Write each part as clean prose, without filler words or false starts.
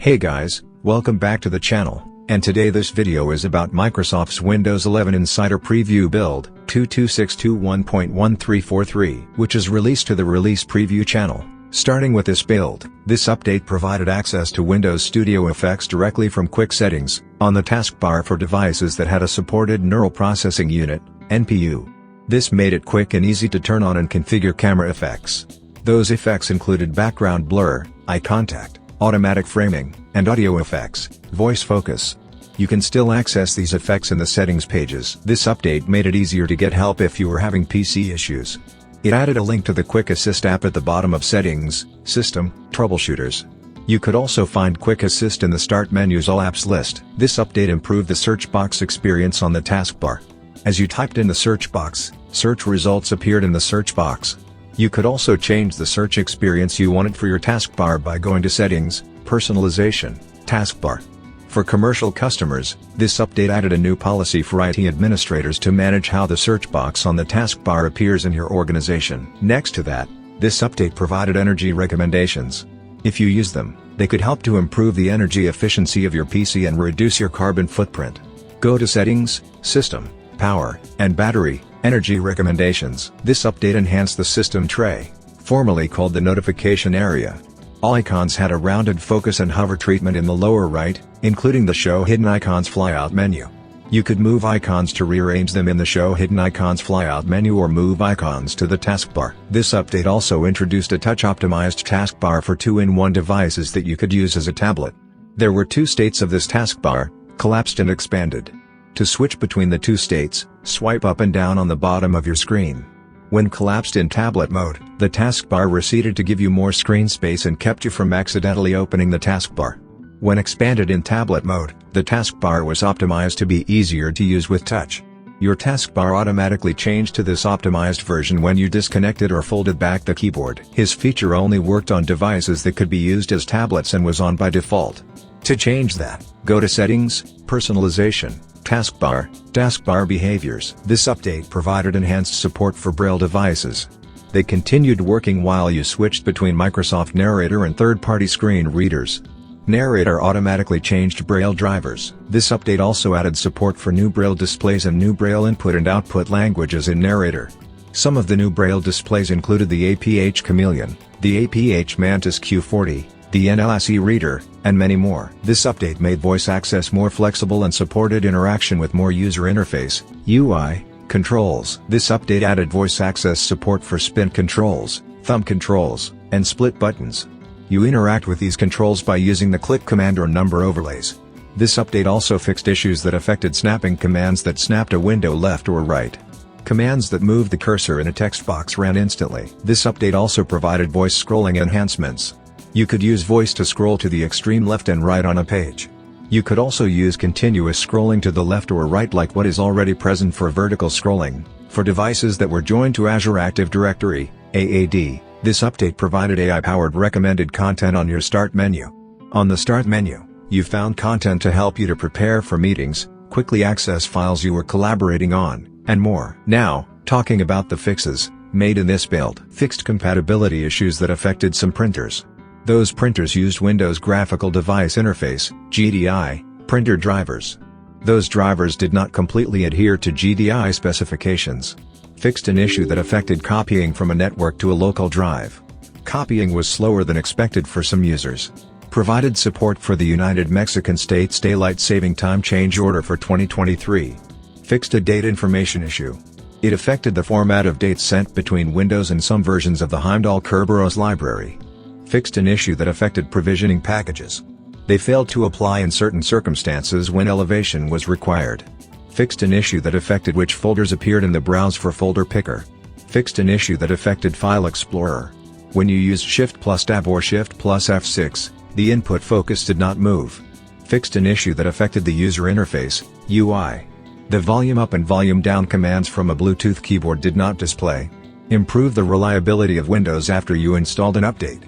Hey guys, welcome back to the channel, and today this video is about Microsoft's Windows 11 Insider Preview build 22621.1343, which is released to the Release Preview channel. Starting with this build, this update provided access to Windows Studio effects directly from Quick Settings, on the taskbar for devices that had a supported Neural Processing Unit, NPU. This made it quick and easy to turn on and configure camera effects. Those effects included background blur, eye contact, automatic framing, and audio effects, voice focus. You can still access these effects in the settings pages. This update made it easier to get help if you were having PC issues. It added a link to the Quick Assist app at the bottom of Settings, System, Troubleshooters. You could also find Quick Assist in the Start menu's All Apps list. This update improved the search box experience on the taskbar. As you typed in the search box, search results appeared in the search box. You could also change the search experience you wanted for your taskbar by going to Settings, Personalization, Taskbar. For commercial customers, this update added a new policy for IT administrators to manage how the search box on the taskbar appears in your organization. Next to that, this update provided energy recommendations. If you use them, they could help to improve the energy efficiency of your PC and reduce your carbon footprint. Go to Settings, System, Power, and Battery, Energy Recommendations. This update enhanced the system tray, formerly called the notification area. All icons had a rounded focus and hover treatment in the lower right, including the Show Hidden Icons flyout menu. You could move icons to rearrange them in the Show Hidden Icons flyout menu or move icons to the taskbar. This update also introduced a touch-optimized taskbar for 2-in-1 devices that you could use as a tablet. There were two states of this taskbar, collapsed and expanded. To switch between the two states, swipe up and down on the bottom of your screen. When collapsed in tablet mode, the taskbar receded to give you more screen space and kept you from accidentally opening the taskbar. When expanded in tablet mode, the taskbar was optimized to be easier to use with touch. Your taskbar automatically changed to this optimized version when you disconnected or folded back the keyboard. His feature only worked on devices that could be used as tablets and was on by default. To change that, go to Settings, Personalization, Taskbar, Taskbar Behaviors. This update provided enhanced support for Braille devices. They continued working while you switched between Microsoft Narrator and third-party screen readers. Narrator automatically changed Braille drivers. This update also added support for new Braille displays and new Braille input and output languages in Narrator. Some of the new Braille displays included the APH Chameleon, the APH Mantis Q40, the LSASexe reader, and many more. This update made voice access more flexible and supported interaction with more user interface, UI, controls. This update added voice access support for spin controls, thumb controls, and split buttons. You interact with these controls by using the click command or number overlays. This update also fixed issues that affected snapping commands that snapped a window left or right. Commands that moved the cursor in a text box ran instantly. This update also provided voice scrolling enhancements. You could use voice to scroll to the extreme left and right on a page. You could also use continuous scrolling to the left or right like what is already present for vertical scrolling. For devices that were joined to Azure Active Directory, AAD, this update provided AI-powered recommended content on your Start menu. On the Start menu, you found content to help you to prepare for meetings, quickly access files you were collaborating on, and more. Now, talking about the fixes made in this build. Fixed compatibility issues that affected some printers. Those printers used Windows Graphical Device Interface, GDI, printer drivers. Those drivers did not completely adhere to GDI specifications. Fixed an issue that affected copying from a network to a local drive. Copying was slower than expected for some users. Provided support for the United Mexican States Daylight Saving Time change order for 2023. Fixed a date information issue. It affected the format of dates sent between Windows and some versions of the Heimdall-Kerberos library. Fixed an issue that affected provisioning packages. They failed to apply in certain circumstances when elevation was required. Fixed an issue that affected which folders appeared in the Browse for Folder Picker. Fixed an issue that affected File Explorer. When you used Shift+Tab or Shift+F6, the input focus did not move. Fixed an issue that affected the user interface, UI. The volume up and volume down commands from a Bluetooth keyboard did not display. Improved the reliability of Windows after you installed an update.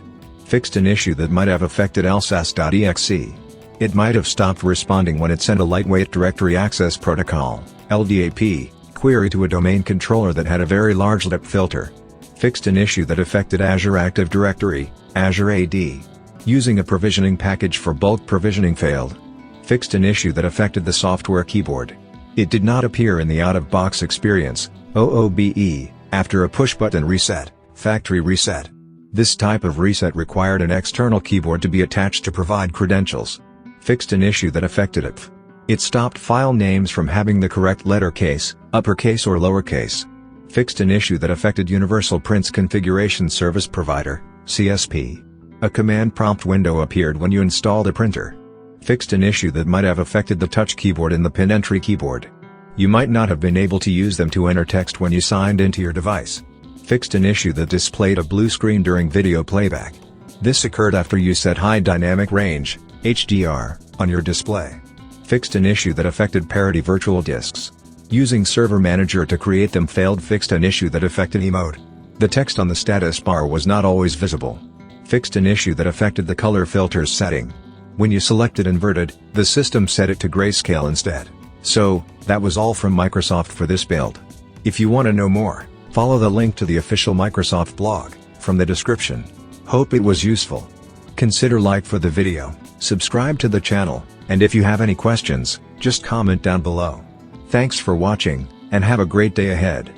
Fixed an issue that might have affected LSASexe. It might have stopped responding when it sent a Lightweight Directory Access Protocol, LDAP, query to a domain controller that had a very large lip filter. Fixed an issue that affected Azure Active Directory, Azure AD. Using a provisioning package for bulk provisioning failed. Fixed an issue that affected the software keyboard. It did not appear in the out-of-box experience, OOBE, after a push-button reset, factory reset. This type of reset required an external keyboard to be attached to provide credentials. Fixed an issue that affected it. It stopped file names from having the correct letter case, uppercase or lowercase. Fixed an issue that affected Universal Print's Configuration Service Provider, CSP. A command prompt window appeared when you installed a printer. Fixed an issue that might have affected the touch keyboard and the pin entry keyboard. You might not have been able to use them to enter text when you signed into your device. Fixed an issue that displayed a blue screen during video playback. This occurred after you set High Dynamic Range, HDR, on your display. Fixed an issue that affected parity virtual disks. Using Server Manager to create them failed. Fixed an issue that affected emote. The text on the status bar was not always visible. Fixed an issue that affected the color filters setting. When you selected inverted, the system set it to grayscale instead. So, that was all from Microsoft for this build. If you want to know more, follow the link to the official Microsoft blog, from the description. Hope it was useful. Consider like for the video, subscribe to the channel, and if you have any questions, just comment down below. Thanks for watching, and have a great day ahead.